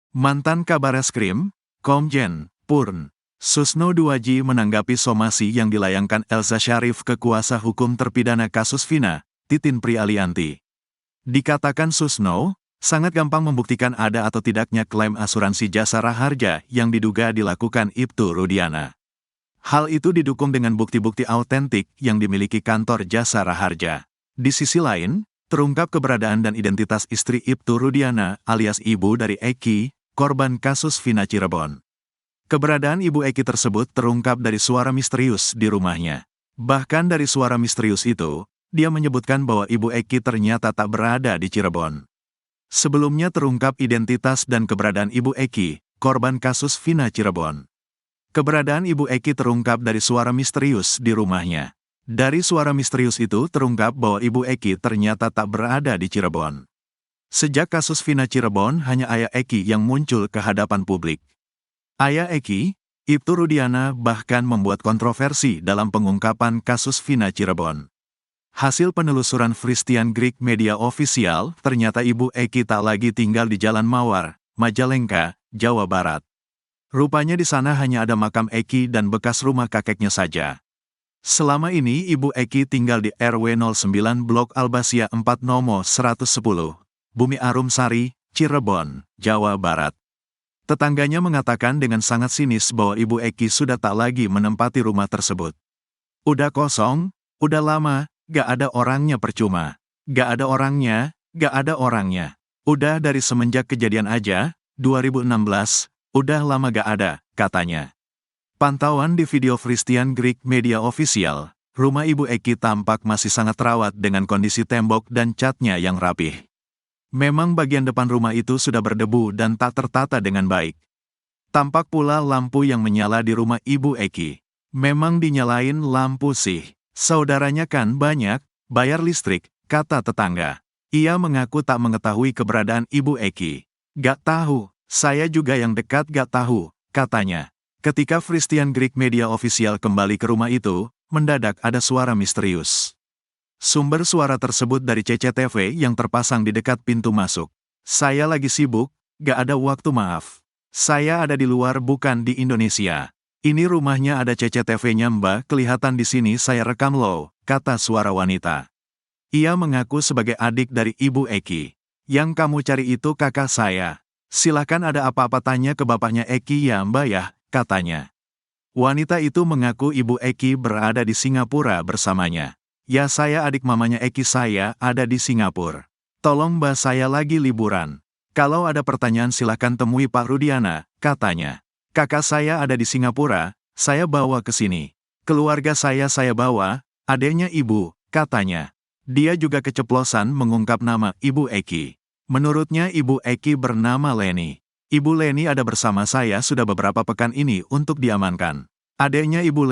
Mantan Kabareskrim, Komjen, Purn, Susno Duaji menanggapi somasi yang dilayangkan Elza Syarif ke kuasa hukum terpidana kasus Vina, Titin Prialianti. Dikatakan Susno, sangat gampang membuktikan ada atau tidaknya klaim asuransi jasa raharja yang diduga dilakukan Ibtu Rudiana. Hal itu didukung dengan bukti-bukti autentik yang dimiliki kantor jasa raharja. Di sisi lain, terungkap keberadaan dan identitas istri Ibtu Rudiana alias ibu dari Eki, korban kasus Vina Cirebon. Keberadaan Ibu Eki tersebut terungkap dari suara misterius di rumahnya. Bahkan dari suara misterius itu, dia menyebutkan bahwa Ibu Eki ternyata tak berada di Cirebon. Sebelumnya terungkap identitas dan keberadaan Ibu Eki, korban kasus Vina Cirebon. Keberadaan Ibu Eki terungkap dari suara misterius di rumahnya. Dari suara misterius itu terungkap bahwa Ibu Eki ternyata tak berada di Cirebon. Sejak kasus Vina Cirebon, hanya ayah Eki yang muncul ke hadapan publik. Ayah Eki, Ibtu Rudiana, bahkan membuat kontroversi dalam pengungkapan kasus Vina Cirebon. Hasil penelusuran Christian Greek Media Official, ternyata Ibu Eki tak lagi tinggal di Jalan Mawar, Majalengka, Jawa Barat. Rupanya di sana hanya ada makam Eki dan bekas rumah kakeknya saja. Selama ini Ibu Eki tinggal di RW 09 Blok Albasia 4 Nomo 110, Bumi Arum Sari, Cirebon, Jawa Barat. Tetangganya mengatakan dengan sangat sinis bahwa Ibu Eki sudah tak lagi menempati rumah tersebut. Udah kosong, udah lama, gak ada orangnya percuma. Gak ada orangnya, gak ada orangnya. Udah dari semenjak kejadian aja, 2016, udah lama gak ada, katanya. Pantauan di video Christian Greek Media Official, rumah Ibu Eki tampak masih sangat terawat dengan kondisi tembok dan catnya yang rapih. Memang bagian depan rumah itu sudah berdebu dan tak tertata dengan baik. Tampak pula lampu yang menyala di rumah Ibu Eki. Memang dinyalain lampu sih. Saudaranya kan banyak, bayar listrik, kata tetangga. Ia mengaku tak mengetahui keberadaan Ibu Eki. Gak tahu, saya juga yang dekat gak tahu, katanya. Ketika Christian Greek Media Official kembali ke rumah itu, mendadak ada suara misterius. Sumber suara tersebut dari CCTV yang terpasang di dekat pintu masuk. Saya lagi sibuk, gak ada waktu maaf. Saya ada di luar bukan di Indonesia. Ini rumahnya ada CCTV-nya Mbak, kelihatan di sini saya rekam loh, kata suara wanita. Ia mengaku sebagai adik dari Ibu Eki. Yang kamu cari itu kakak saya. Silakan ada apa-apa tanya ke bapaknya Eki ya Mbak ya, katanya. Wanita itu mengaku Ibu Eki berada di Singapura bersamanya. Ya saya adik mamanya Eki saya ada di Singapura. Tolong Mbak saya lagi liburan. Kalau ada pertanyaan silakan temui Pak Rudiana, katanya. Kakak saya ada di Singapura, saya bawa ke sini. Keluarga saya bawa, adeknya Ibu, katanya. Dia juga keceplosan mengungkap nama Ibu Eki. Menurutnya Ibu Eki bernama Leni. Ibu Leni ada bersama saya sudah beberapa pekan ini untuk diamankan. Adeknya Ibu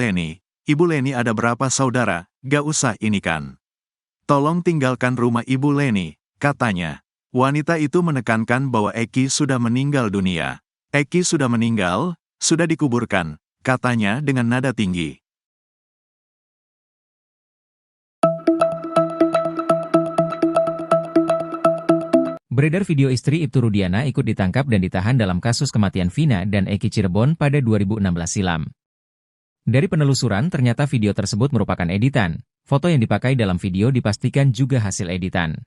Leni ada berapa saudara, gak usah ini kan. Tolong tinggalkan rumah Ibu Leni, katanya. Wanita itu menekankan bahwa Eki sudah meninggal dunia. Eki sudah meninggal, sudah dikuburkan, katanya dengan nada tinggi. Beredar video istri Ibtu Rudiana ikut ditangkap dan ditahan dalam kasus kematian Vina dan Eki Cirebon pada 2016 silam. Dari penelusuran ternyata video tersebut merupakan editan. Foto yang dipakai dalam video dipastikan juga hasil editan.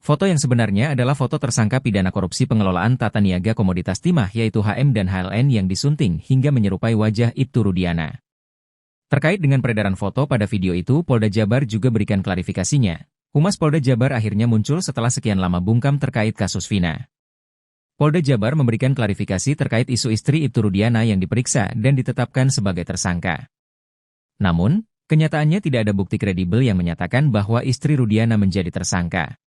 Foto yang sebenarnya adalah foto tersangka pidana korupsi pengelolaan tata niaga komoditas timah yaitu HM dan HLN yang disunting hingga menyerupai wajah Ibtu Rudiana. Terkait dengan peredaran foto pada video itu, Polda Jabar juga berikan klarifikasinya. Humas Polda Jabar akhirnya muncul setelah sekian lama bungkam terkait kasus Vina. Polda Jabar memberikan klarifikasi terkait isu istri Ibtu Rudiana yang diperiksa dan ditetapkan sebagai tersangka. Namun, kenyataannya tidak ada bukti kredibel yang menyatakan bahwa istri Rudiana menjadi tersangka.